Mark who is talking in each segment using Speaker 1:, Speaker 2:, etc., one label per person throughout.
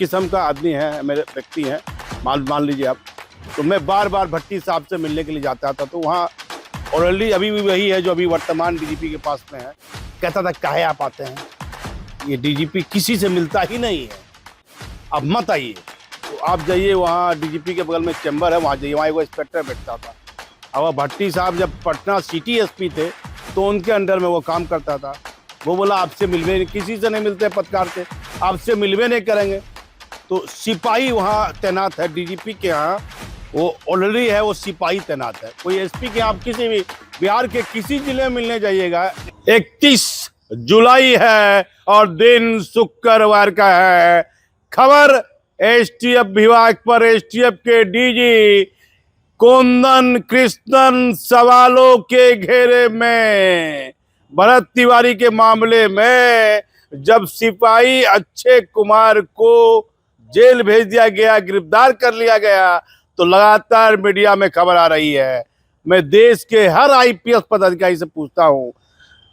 Speaker 1: किस्म का आदमी है, मेरे व्यक्ति हैं, मान लीजिए आप। तो मैं बार बार भट्टी साहब से मिलने के लिए जाता था, तो वहाँ ऑलरेडी अभी भी वही है जो अभी वर्तमान डीजीपी के पास में है। कहता था काहे आप आते हैं, ये डीजीपी किसी से मिलता ही नहीं है, अब मत आइए। तो आप जाइए, वहाँ डीजीपी के बगल में चैम्बर है, वहाँ जाइए, वहाँ एक इंस्पेक्टर बैठता था। अब भट्टी साहब जब पटना सिटी एसपी थे तो उनके अंडर में वो काम करता था। वो बोला आपसे मिलवे, किसी से नहीं मिलते पत्रकार से, आपसे मिलवे नहीं करेंगे। तो सिपाही वहाँ तैनात है, डीजीपी के यहाँ वो ऑलरेडी है, वो सिपाही तैनात है। कोई एसपी के आप किसी भी बिहार के किसी जिले में मिलने जाइएगा, 31 जुलाई है और दिन शुक्रवार का है। खबर एसटीएफ विभाग पर एसटीएफ के डीजी कुंदन कृष्णन सवालों के घेरे में। भरत तिवारी के मामले में जब सिपाही अक्षय कुमार को जेल भेज दिया गया, गिरफ्तार कर लिया गया, तो लगातार मीडिया में खबर आ रही है। मैं देश के हर आईपीएस पदाधिकारी से पूछता हूं,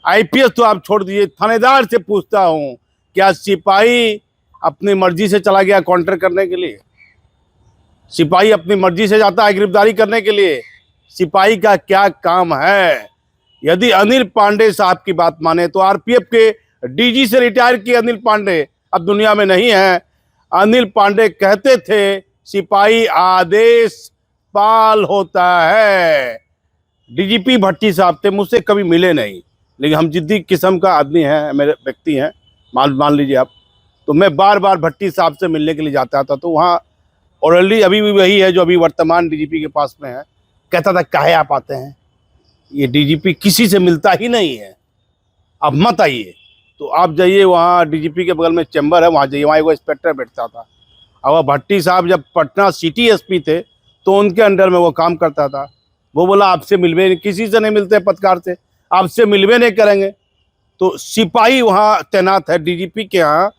Speaker 1: आईपीएस तो आप छोड़ दीजिए, थानेदार से पूछता हूं, क्या सिपाही अपनी मर्जी से चला गया काउंटर करने के लिए? सिपाही अपनी मर्जी से जाता है गिरफ्तारी करने के लिए? सिपाही का क्या काम है? यदि अनिल पांडे साहब की बात माने तो आरपीएफ के डीजी से रिटायर किए अनिल पांडे अब दुनिया में नहीं है। अनिल पांडे कहते थे सिपाही आदेश पाल होता है। डीजीपी भट्टी साहब थे, मुझसे कभी मिले नहीं, लेकिन हम जिद्दी किस्म का आदमी है, मेरे व्यक्ति हैं, मान लीजिए आप। तो मैं बार बार भट्टी साहब से मिलने के लिए जाता था, तो वहाँ ऑलरेडी अभी भी वही है जो अभी वर्तमान डीजीपी के पास में है। कहता था काहे आप आते हैं, ये डीजीपी किसी से मिलता ही नहीं है, अब मत आइए। तो आप जाइए, वहाँ डीजीपी के बगल में चैम्बर है, वहाँ जाइए, वहाँ एक इंस्पेक्टर बैठता था। अब भट्टी साहब जब पटना सिटी एसपी थे तो उनके अंडर में वो काम करता था। वो बोला आपसे मिलवे, किसी से नहीं मिलते पत्रकार से, आपसे मिलवे नहीं करेंगे। तो सिपाही वहाँ तैनात है, डीजीपी के यहाँ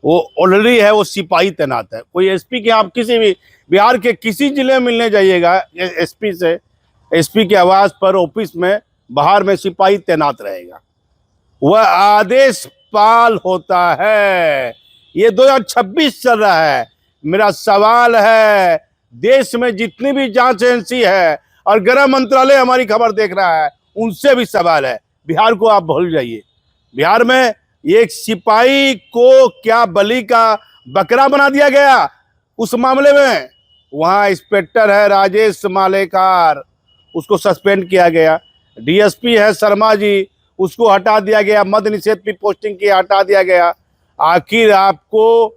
Speaker 1: वो ऑलरेडी है, वो सिपाही तैनात है। कोई एसपी के आप किसी भी बिहार के किसी जिले में मिलने जाइएगा एसपी से, एसपी के आवास पर, ऑफिस में, बाहर में सिपाही तैनात रहेगा। वह आदेश पाल होता है। ये 2026 चल रहा है। मेरा सवाल है, देश में जितनी भी जांच एजेंसी है और गृह मंत्रालय हमारी खबर देख रहा है, उनसे भी सवाल है, बिहार को आप भूल जाइए। बिहार में एक सिपाही को क्या बलि का बकरा बना दिया गया उस मामले में? वहाँ इंस्पेक्टर है राजेश मालेकार, उसको सस्पेंड किया गया। डीएसपी है शर्मा जी, उसको हटा दिया गया, मद निषेध की पोस्टिंग की हटा दिया गया। आखिर आपको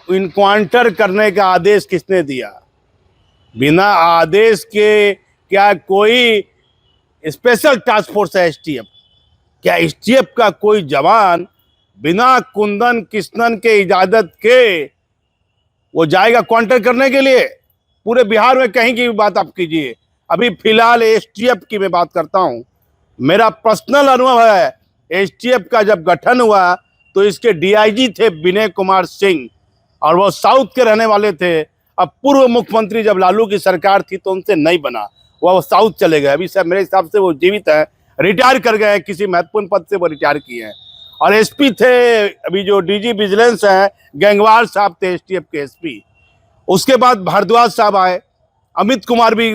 Speaker 1: इनकाउंटर करने का आदेश किसने दिया? बिना आदेश के क्या कोई स्पेशल टास्क फोर्स है एसटीएफ? क्या एसटीएफ का कोई जवान बिना कुंदन कृष्णन के इजाजत के वो जाएगा काउंटर करने के लिए? पूरे बिहार में कहीं की भी बात आप कीजिए। अभी फिलहाल एसटीएफ की मैं बात करता हूं। मेरा पर्सनल अनुभव है, एसटीएफ का जब गठन हुआ तो इसके डीआईजी थे विनय कुमार सिंह, और वो साउथ के रहने वाले थे। अब पूर्व मुख्यमंत्री जब लालू की सरकार थी तो उनसे नहीं बना, वो साउथ चले गए। अभी सब मेरे हिसाब से वो जीवित है, रिटायर कर गए, किसी महत्वपूर्ण पद से वो रिटायर किए हैं। और एसपी थे अभी जो डीजी विजिलेंस है, गंगवार साहब थे एसटीएफ के एसपी। उसके बाद भारद्वाज साहब आए, अमित कुमार भी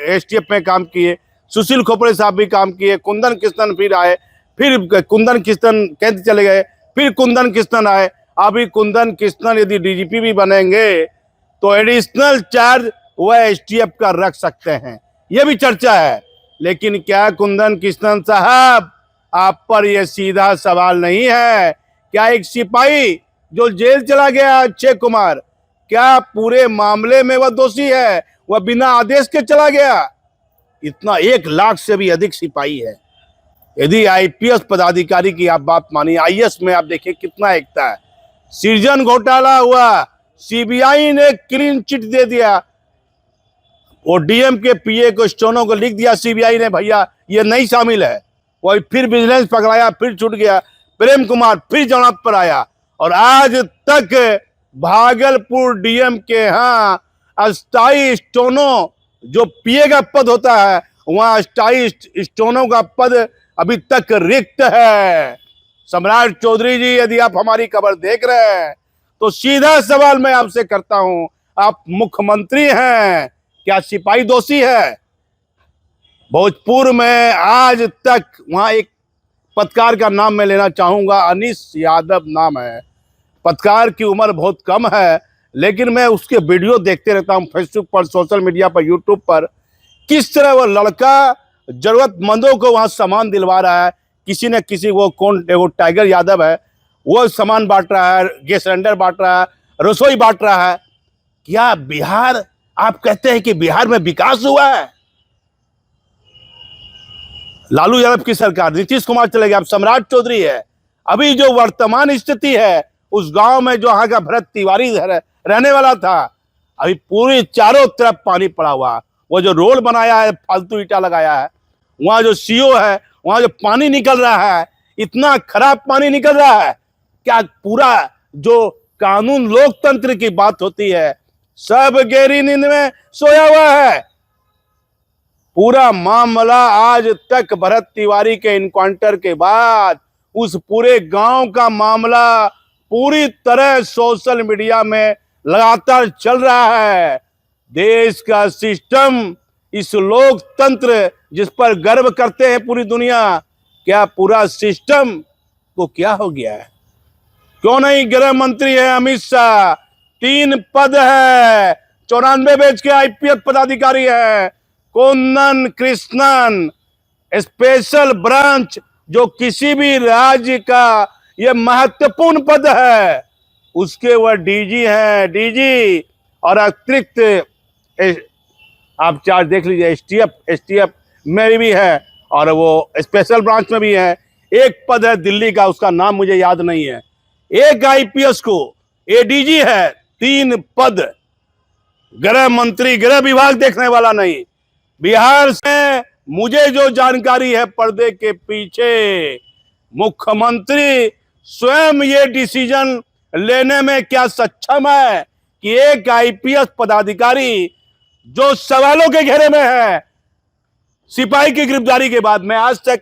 Speaker 1: एसटीएफ में काम किए, सुशील खोपड़े साहब भी काम किए, कुंदन कृष्णन फिर आए, फिर कुंदन कृष्णन कैद चले गए, फिर कुंदन कृष्णन आए। अभी कुंदन कृष्णन यदि डीजीपी भी बनेंगे तो एडिशनल चार्ज वह एसटीएफ का रख सकते हैं, यह भी चर्चा है। लेकिन क्या कुंदन कृष्णन साहब, आप पर यह सीधा सवाल नहीं है, क्या एक सिपाही जो जेल चला गया अक्षय कुमार, क्या पूरे मामले में वह दोषी है? वह बिना आदेश के चला गया? इतना 1 लाख से भी अधिक सिपाही है। यदि आईपीएस पदाधिकारी की आप बात मानिए, आईएएस में आप देखिए कितना एकता है। सृजन घोटाला हुआ, सीबीआई ने क्लीन चिट दे दिया, वो डीएम के पीए को, स्टोनो को लिख दिया सीबीआई ने, भैया ये नहीं शामिल है। वही फिर विजिलेंस पकड़ाया, फिर छूट गया, प्रेम कुमार फिर जमानत पर आया, और आज तक भागलपुर डीएम के यहाँ अस्थाई स्टोनो जो पीए का पद होता है, वहां अस्थाई स्टोनो का पद अभी तक रिक्त है। सम्राट चौधरी जी, यदि आप हमारी खबर देख रहे हैं तो सीधा सवाल मैं आपसे करता हूं, आप मुख्यमंत्री हैं, क्या सिपाही दोषी है? भोजपुर में आज तक वहां एक पत्रकार का नाम मैं लेना चाहूंगा, अनीस यादव नाम है। पत्रकार की उम्र बहुत कम है, लेकिन मैं उसके वीडियो देखते रहता हूं फेसबुक पर, सोशल मीडिया पर, यूट्यूब पर। किस तरह वो लड़का जरूरतमंदों को वहां सामान दिलवा रहा है। किसी न किसी, वो कौन, वो टाइगर यादव है, वो सामान बांट रहा है, गैस सिलेंडर बांट रहा है, रसोई बांट रहा है। क्या बिहार, आप कहते हैं कि बिहार में विकास हुआ है? लालू यादव की सरकार, नीतीश कुमार चले गए, अब सम्राट चौधरी है। अभी जो वर्तमान स्थिति है, उस गांव में जो वहां का भरत तिवारी रहने वाला था, अभी पूरी चारों तरफ पानी पड़ा हुआ। वो जो रोड बनाया है, फालतू ईटा लगाया है, वहां जो सीओ है, वहां जो पानी निकल रहा है, इतना खराब पानी निकल रहा है। क्या पूरा जो कानून लोकतंत्र की बात होती है, सब गहरी नींद में सोया हुआ है। पूरा मामला आज तक भरत तिवारी के इनकाउंटर के बाद उस पूरे गांव का मामला पूरी तरह सोशल मीडिया में लगातार चल रहा है। देश का सिस्टम, इस लोकतंत्र जिस पर गर्व करते हैं पूरी दुनिया, क्या पूरा सिस्टम को क्या हो गया है? क्यों नहीं गृह मंत्री है अमित शाह, 3 पद है, 94 बैच के आईपीएस पदाधिकारी है। कुंदन कृष्णन, स्पेशल ब्रांच, जो किसी भी राज्य का यह महत्वपूर्ण पद है, उसके वह डीजी हैं, डीजी। और अतिरिक्त आप चार्ज देख लीजिए, एसटीएफ में भी है, और वो स्पेशल ब्रांच में भी है। एक पद है दिल्ली का, उसका नाम मुझे याद नहीं है। एक आईपीएस को एडीजी है, 3 पद। गृह मंत्री, गृह विभाग देखने वाला नहीं। बिहार से मुझे जो जानकारी है, पर्दे के पीछे मुख्यमंत्री स्वयं ये डिसीजन लेने में क्या सक्षम है कि एक आईपीएस पदाधिकारी जो सवालों के घेरे में है, सिपाही की गिरफ्तारी के बाद। मैं आज तक,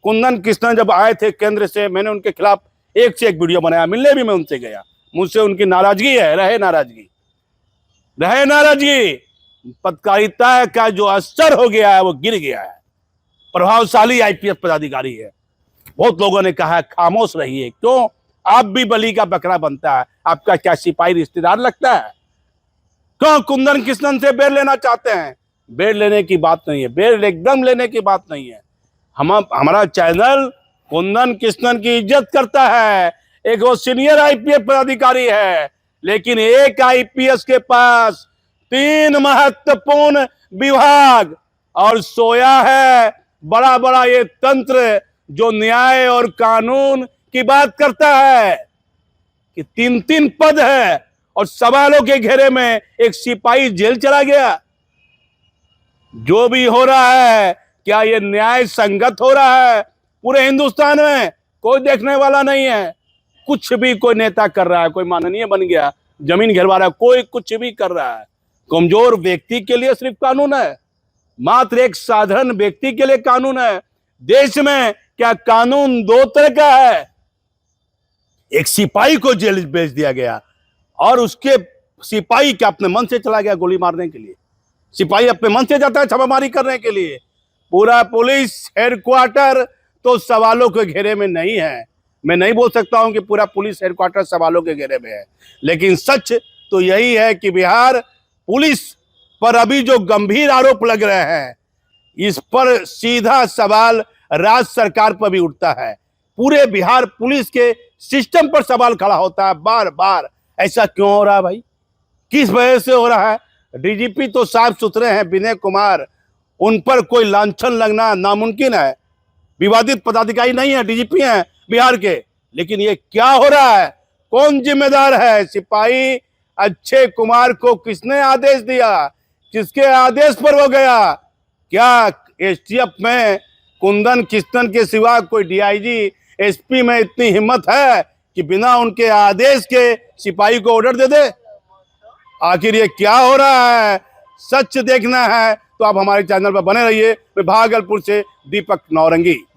Speaker 1: कुंदन कृष्णन जब आए थे केंद्र से, मैंने उनके खिलाफ एक से एक वीडियो बनाया, मिलने भी मैं उनसे गया। मुझसे उनकी नाराजगी है, रहे नाराजगी। पत्रकारिता का जो स्तर हो गया है, वो गिर गया है। प्रभावशाली आईपीएस पदाधिकारी है। बहुत लोगों ने कहा है खामोश रहिए, क्यों? आप भी बलि का बकरा बनता है। आपका क्या सिपाही रिश्तेदार लगता है? क्यों कुंदन कृष्णन से बेर लेना चाहते हैं? बेर लेने की बात नहीं है, बेर एकदम लेने की बात नहीं है। हमारा चैनल कुंदन कृष्णन की इज्जत करता है। एक वो सीनियर आईपीएस पदाधिकारी है, लेकिन एक आईपीएस के पास 3 महत्वपूर्ण विभाग, और सोया है बड़ा बड़ा ये तंत्र जो न्याय और कानून की बात करता है कि 3 पद है, और सवालों के घेरे में एक सिपाही जेल चला गया। जो भी हो रहा है, क्या ये न्याय संगत हो रहा है? पूरे हिंदुस्तान में कोई देखने वाला नहीं है। कुछ भी कोई नेता कर रहा है, कोई माननीय बन गया, जमीन घेरवा रहा है, कोई कुछ भी कर रहा है। कमजोर व्यक्ति के लिए सिर्फ कानून है, मात्र एक साधारण व्यक्ति के लिए कानून है। देश में क्या कानून 2 तरह का है? एक सिपाही को जेल भेज दिया गया, और उसके सिपाही क्या अपने मन से चला गया गोली मारने के लिए? सिपाही अपने मन से जाता है छापामारी करने के लिए? पूरा पुलिस हेडक्वार्टर तो सवालों के घेरे में नहीं है। मैं नहीं बोल सकता हूं कि पूरा पुलिस हेडक्वार्टर सवालों के घेरे में है, लेकिन सच तो यही है कि बिहार पुलिस पर अभी जो गंभीर आरोप लग रहे हैं, इस पर सीधा सवाल राज्य सरकार पर भी उठता है। पूरे बिहार पुलिस के सिस्टम पर सवाल खड़ा होता है बार बार। ऐसा क्यों हो रहा है भाई? किस वजह से हो रहा है? डीजीपी तो साफ सुथरे हैं, विनय कुमार, उन पर कोई लांछन लगना नामुमकिन है। विवादित पदाधिकारी नहीं है, डीजीपी हैं बिहार के। लेकिन ये क्या हो रहा है? कौन जिम्मेदार है? सिपाही अक्षय कुमार को किसने आदेश दिया? किसके आदेश पर वो गया? क्या एसटीएफ में कुंदन कृष्णन के सिवा कोई डीआईजी, एसपी में इतनी हिम्मत है कि बिना उनके आदेश के सिपाही को ऑर्डर दे दे? आखिर ये क्या हो रहा है? सच देखना है तो आप हमारे चैनल पर बने रहिए। मैं भागलपुर से दीपक नौरंगी।